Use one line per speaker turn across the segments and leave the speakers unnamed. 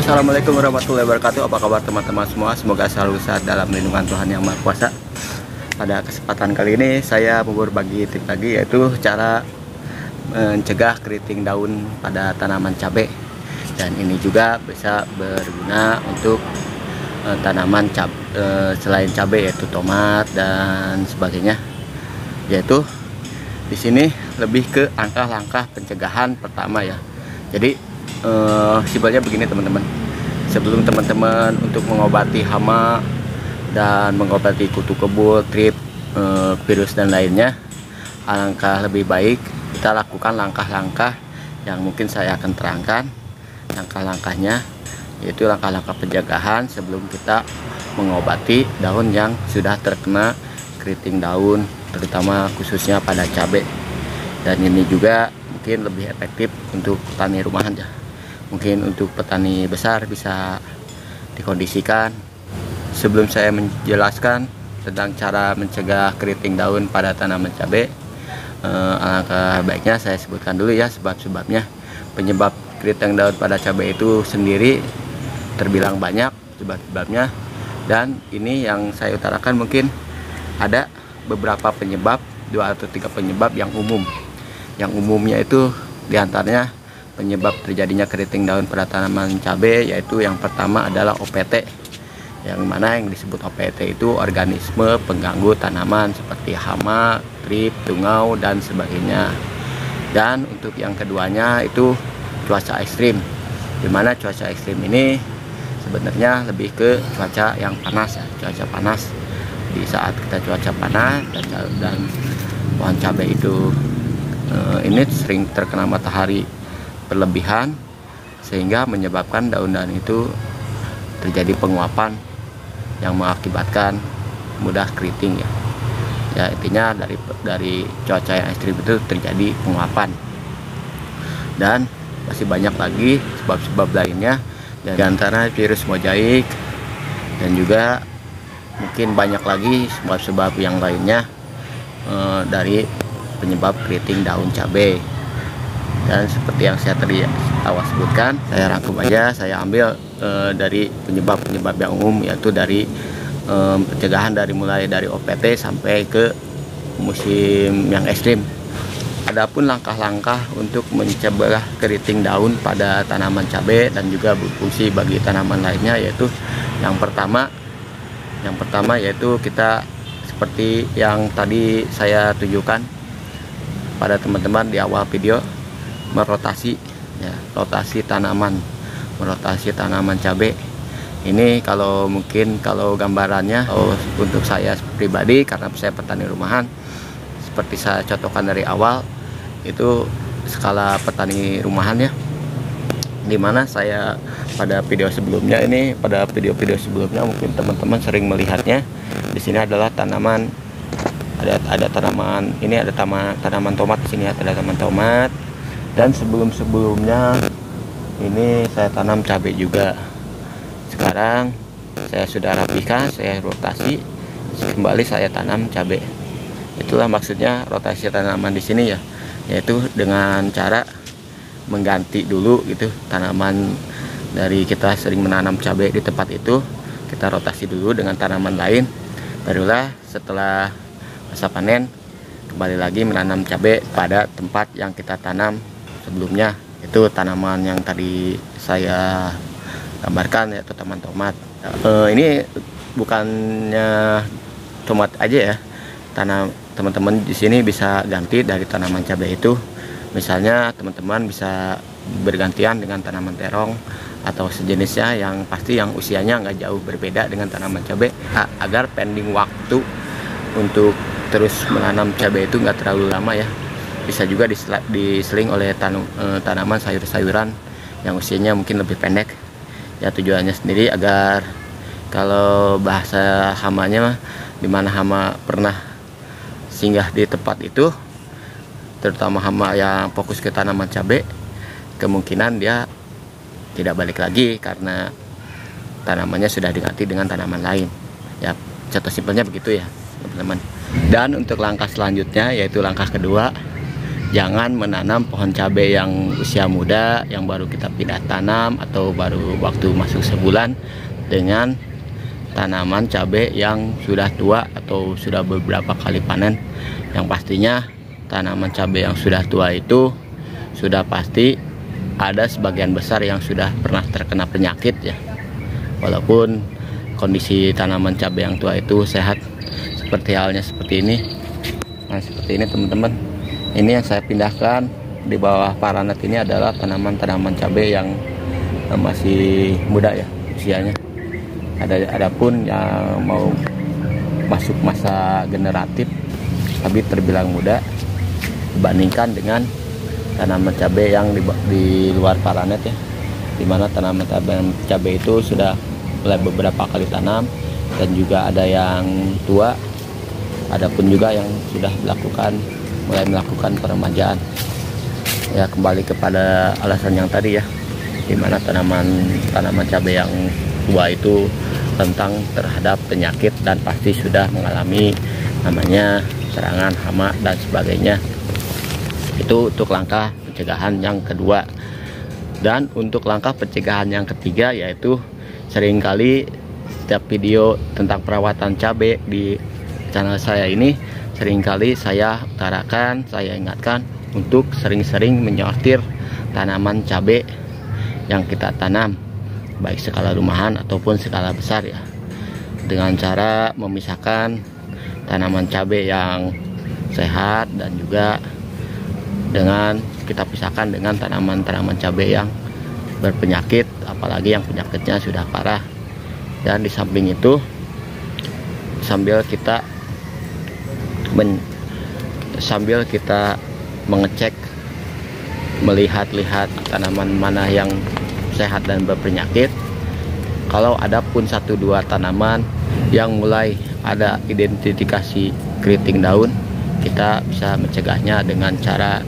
Assalamualaikum warahmatullahi wabarakatuh. Apa kabar teman-teman semua? Semoga selalu sehat dalam lindungan Tuhan Yang Maha Kuasa. Pada kesempatan kali ini saya mau berbagi trik lagi, yaitu cara mencegah keriting daun pada tanaman cabai. Dan ini juga bisa berguna untuk tanaman selain cabai, yaitu tomat dan sebagainya. Yaitu di sini lebih ke langkah-langkah pencegahan pertama ya. Jadi simpelnya begini teman-teman. Sebelum teman-teman untuk mengobati hama dan mengobati kutu kebul, trip, virus dan lainnya, alangkah lebih baik kita lakukan langkah-langkah yang mungkin saya akan terangkan. Langkah-langkahnya yaitu langkah-langkah pencegahan sebelum kita mengobati daun yang sudah terkena keriting daun, terutama khususnya pada cabai. Dan ini juga mungkin lebih efektif untuk petani rumahan ya. Mungkin untuk petani besar bisa dikondisikan. Sebelum saya menjelaskan tentang cara mencegah keriting daun pada tanaman cabai, alangkah baiknya saya sebutkan dulu ya sebab-sebabnya. Penyebab keriting daun pada cabai itu sendiri terbilang banyak sebab-sebabnya, dan ini yang saya utarakan mungkin ada beberapa penyebab, 2 atau 3 penyebab yang umum. Yang umumnya itu diantaranya penyebab terjadinya keriting daun pada tanaman cabai, yaitu yang pertama adalah OPT, yang mana yang disebut OPT itu organisme pengganggu tanaman seperti hama, trip, tungau dan sebagainya. Dan untuk yang keduanya itu cuaca ekstrim, dimana cuaca ekstrim ini sebenarnya lebih ke cuaca yang panas ya, cuaca panas. Di saat kita cuaca panas dan pohon cabai itu ini sering terkena matahari berlebihan, sehingga menyebabkan daun-daun itu terjadi penguapan yang mengakibatkan mudah keriting ya. Ya intinya dari cuaca yang ekstrim itu terjadi penguapan. Dan masih banyak lagi sebab-sebab lainnya, di antara virus mozaik, dan juga mungkin banyak lagi sebab-sebab yang lainnya dari penyebab keriting daun cabai. Dan seperti yang saya tadi awal sebutkan, saya rangkum aja, saya ambil dari penyebab-penyebab yang umum, yaitu dari pencegahan mulai dari OPT sampai ke musim yang ekstrim. Adapun langkah-langkah untuk mencegah keriting daun pada tanaman cabai dan juga berfungsi bagi tanaman lainnya, yaitu yang pertama yaitu kita seperti yang tadi saya tunjukkan pada teman-teman di awal video, merotasi ya, rotasi tanaman cabai. Ini kalau mungkin kalau gambarannya, untuk saya pribadi karena saya petani rumahan, seperti saya contohkan dari awal, itu skala petani rumahan ya, dimana saya pada video sebelumnya mungkin teman-teman sering melihatnya. Di sini adalah tanaman, ada tanaman, ini ada tanaman tomat. Di sini ada tanaman tomat. Dan sebelumnya ini saya tanam cabai juga. Sekarang saya sudah rapikan, saya rotasi, kembali saya tanam cabai. Itulah maksudnya rotasi tanaman di sini ya, yaitu dengan cara mengganti dulu gitu tanaman dari kita sering menanam cabai di tempat itu, kita rotasi dulu dengan tanaman lain, barulah setelah masa panen kembali lagi menanam cabai pada tempat yang kita tanam sebelumnya. Itu tanaman yang tadi saya gambarkan, yaitu tanaman tomat. Ini bukannya tomat aja ya, teman-teman di sini bisa ganti dari tanaman cabai itu. Misalnya teman-teman bisa bergantian dengan tanaman terong atau sejenisnya, yang pasti yang usianya nggak jauh berbeda dengan tanaman cabai, agar pending waktu untuk terus menanam cabai itu nggak terlalu lama ya. Bisa juga diseling oleh tanaman sayur-sayuran yang usianya mungkin lebih pendek ya. Tujuannya sendiri agar kalau bahasa hamanya, dimana hama pernah singgah di tempat itu, terutama hama yang fokus ke tanaman cabai, kemungkinan dia tidak balik lagi karena tanamannya sudah diganti dengan tanaman lain ya. Contoh simpelnya begitu ya teman-teman. Dan untuk langkah selanjutnya, yaitu langkah kedua, jangan menanam pohon cabai yang usia muda yang baru kita pindah tanam atau baru waktu masuk sebulan dengan tanaman cabai yang sudah tua atau sudah beberapa kali panen. Yang pastinya tanaman cabai yang sudah tua itu sudah pasti ada sebagian besar yang sudah pernah terkena penyakit ya. Walaupun kondisi tanaman cabai yang tua itu sehat, seperti halnya seperti ini. Nah, seperti ini teman-teman. Ini yang saya pindahkan di bawah paranet ini adalah tanaman-tanaman cabai yang masih muda ya usianya. Adapun yang mau masuk masa generatif tapi terbilang muda dibandingkan dengan tanaman cabai yang di luar paranet ya, dimana tanaman cabai itu sudah mulai beberapa kali tanam dan juga ada yang tua, adapun juga yang sudah mulai melakukan peremajaan ya. Kembali kepada alasan yang tadi ya, dimana tanaman cabai yang tua itu rentan terhadap penyakit dan pasti sudah mengalami namanya serangan hama dan sebagainya. Itu untuk langkah pencegahan yang kedua. Dan untuk langkah pencegahan yang ketiga yaitu seringkali setiap video tentang perawatan cabai di channel saya ini seringkali saya utarakan, saya ingatkan untuk sering-sering menyortir tanaman cabai yang kita tanam, baik skala rumahan ataupun skala besar ya, dengan cara memisahkan tanaman cabai yang sehat dan juga dengan kita pisahkan dengan tanaman-tanaman cabai yang berpenyakit, apalagi yang penyakitnya sudah parah. Dan di samping itu sambil kita mengecek, melihat-lihat tanaman mana yang sehat dan berpenyakit. Kalau ada pun 1-2 tanaman yang mulai ada identifikasi keriting daun, kita bisa mencegahnya dengan cara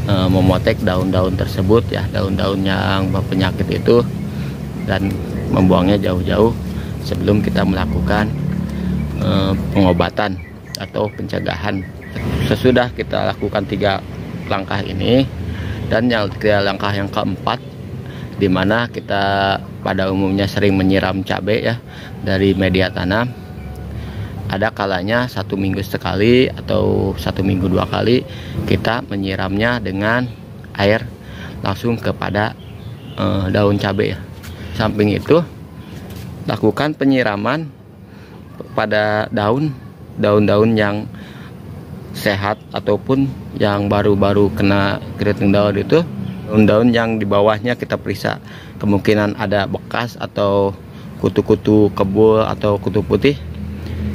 memotek daun-daun tersebut ya, daun-daun yang berpenyakit itu, dan membuangnya jauh-jauh sebelum kita melakukan pengobatan atau pencegahan. Sesudah kita lakukan 3 langkah ini, dan yang langkah yang keempat, dimana kita pada umumnya sering menyiram cabai ya dari media tanam. Ada kalanya 1 minggu sekali atau 1 minggu 2 kali kita menyiramnya dengan air langsung kepada daun cabai ya. Samping itu lakukan penyiraman pada daun-daun yang sehat ataupun yang baru-baru kena keriting daun itu. Daun-daun yang di bawahnya kita periksa kemungkinan ada bekas atau kutu-kutu kebul atau kutu putih,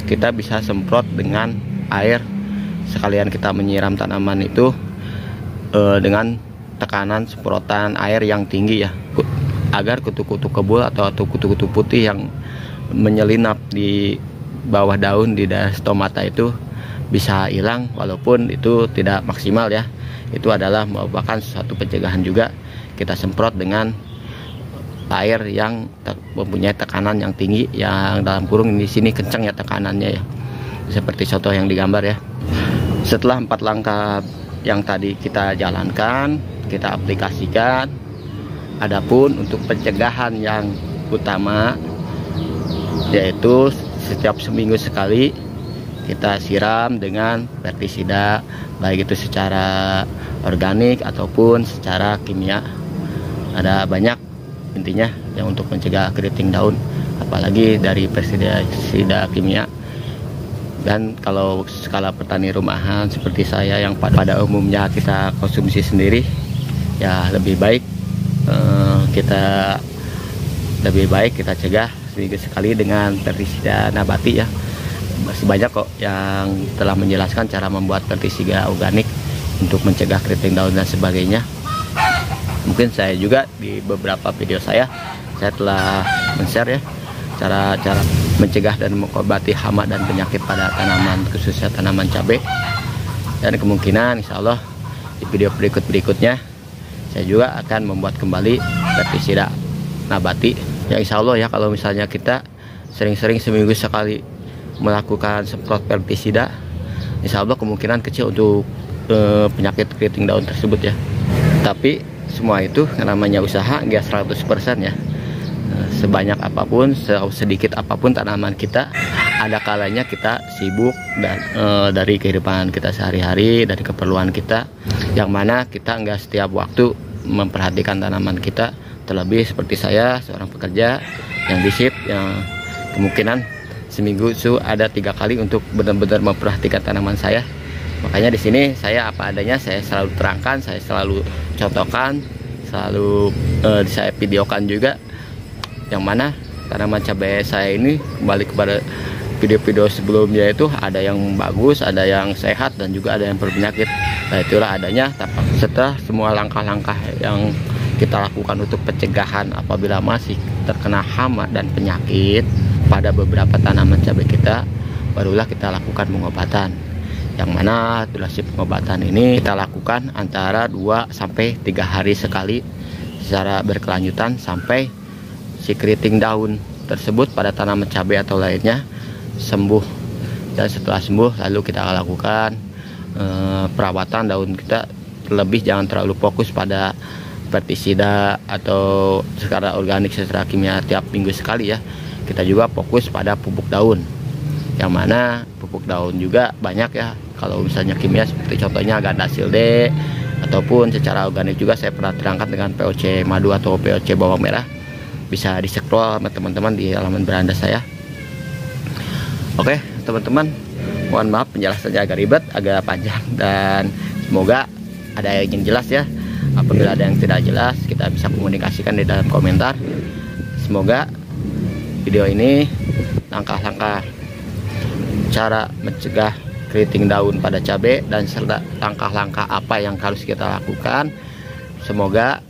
kita bisa semprot dengan air. Sekalian kita menyiram tanaman itu dengan tekanan semprotan air yang tinggi ya, agar kutu-kutu kebul atau kutu-kutu putih yang menyelinap di bawah daun di daerah stomata itu bisa hilang, walaupun itu tidak maksimal ya. Itu adalah merupakan suatu pencegahan juga. Kita semprot dengan air yang mempunyai tekanan yang tinggi, yang dalam kurung di sini kencang ya tekanannya ya, seperti contoh yang digambar ya. Setelah 4 langkah yang tadi kita jalankan, kita aplikasikan. Adapun untuk pencegahan yang utama yaitu setiap seminggu sekali kita siram dengan pestisida, baik itu secara organik ataupun secara kimia. Ada banyak intinya yang untuk mencegah keriting daun, apalagi dari pestisida kimia. Dan kalau skala petani rumahan seperti saya yang pada umumnya kita konsumsi sendiri, ya lebih baik kita cegah seminggu sekali dengan pestisida nabati ya. Masih banyak kok yang telah menjelaskan cara membuat pestisida organik untuk mencegah keriting daun dan sebagainya. Mungkin saya juga di beberapa video saya telah men-share ya cara-cara mencegah dan mengobati hama dan penyakit pada tanaman, khususnya tanaman cabai. Dan kemungkinan insya Allah di video berikutnya saya juga akan membuat kembali pestisida nabati. Ya insya Allah ya, kalau misalnya kita sering-sering seminggu sekali melakukan semprot pestisida, insya Allah kemungkinan kecil untuk penyakit keriting daun tersebut ya. Tapi semua itu namanya usaha nggak 100% ya. Sebanyak apapun, sedikit apapun tanaman kita, ada kalanya kita sibuk dan dari kehidupan kita sehari-hari, dari keperluan kita, yang mana kita nggak setiap waktu memperhatikan tanaman kita. Terlebih seperti saya, seorang pekerja yang di shift, yang kemungkinan seminggu ada 3 kali untuk benar-benar memperhatikan tanaman saya. Makanya di sini saya apa adanya, saya selalu terangkan, saya selalu contohkan, selalu saya videokan juga, yang mana tanaman cabai saya ini kembali kepada video-video sebelumnya, itu ada yang bagus, ada yang sehat, dan juga ada yang berpenyakit. Nah, itulah adanya. Setelah semua langkah-langkah yang kita lakukan untuk pencegahan apabila masih terkena hama dan penyakit pada beberapa tanaman cabai kita, barulah kita lakukan pengobatan, yang mana durasi pengobatan ini kita lakukan antara 2-3 hari sekali secara berkelanjutan sampai si keriting daun tersebut pada tanaman cabai atau lainnya sembuh. Dan setelah sembuh, lalu kita lakukan perawatan daun kita. Terlebih jangan terlalu fokus pada pestisida atau secara organik, secara kimia tiap minggu sekali ya. Kita juga fokus pada pupuk daun, yang mana pupuk daun juga banyak ya. Kalau misalnya kimia seperti contohnya Gandasil D, ataupun secara organik juga saya pernah terangkan dengan POC madu atau POC bawang merah. Bisa di scroll sama teman-teman di halaman beranda saya. Oke teman-teman, mohon maaf penjelasannya agak ribet, agak panjang, dan semoga ada yang jelas ya. Apabila ada yang tidak jelas, kita bisa komunikasikan di dalam komentar. Semoga video ini langkah-langkah cara mencegah keriting daun pada cabai dan serta langkah-langkah apa yang harus kita lakukan, semoga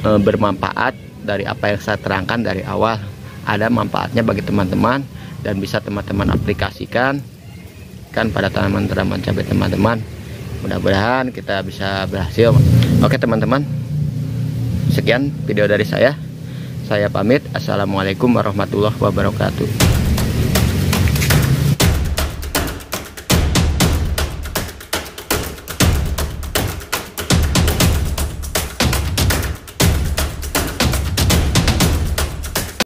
bermanfaat. Dari apa yang saya terangkan dari awal, ada manfaatnya bagi teman-teman dan bisa teman-teman aplikasikan kan pada tanaman-tanaman cabai teman-teman. Mudah-mudahan kita bisa berhasil. Oke teman-teman, sekian video dari saya pamit. Assalamualaikum warahmatullahi wabarakatuh.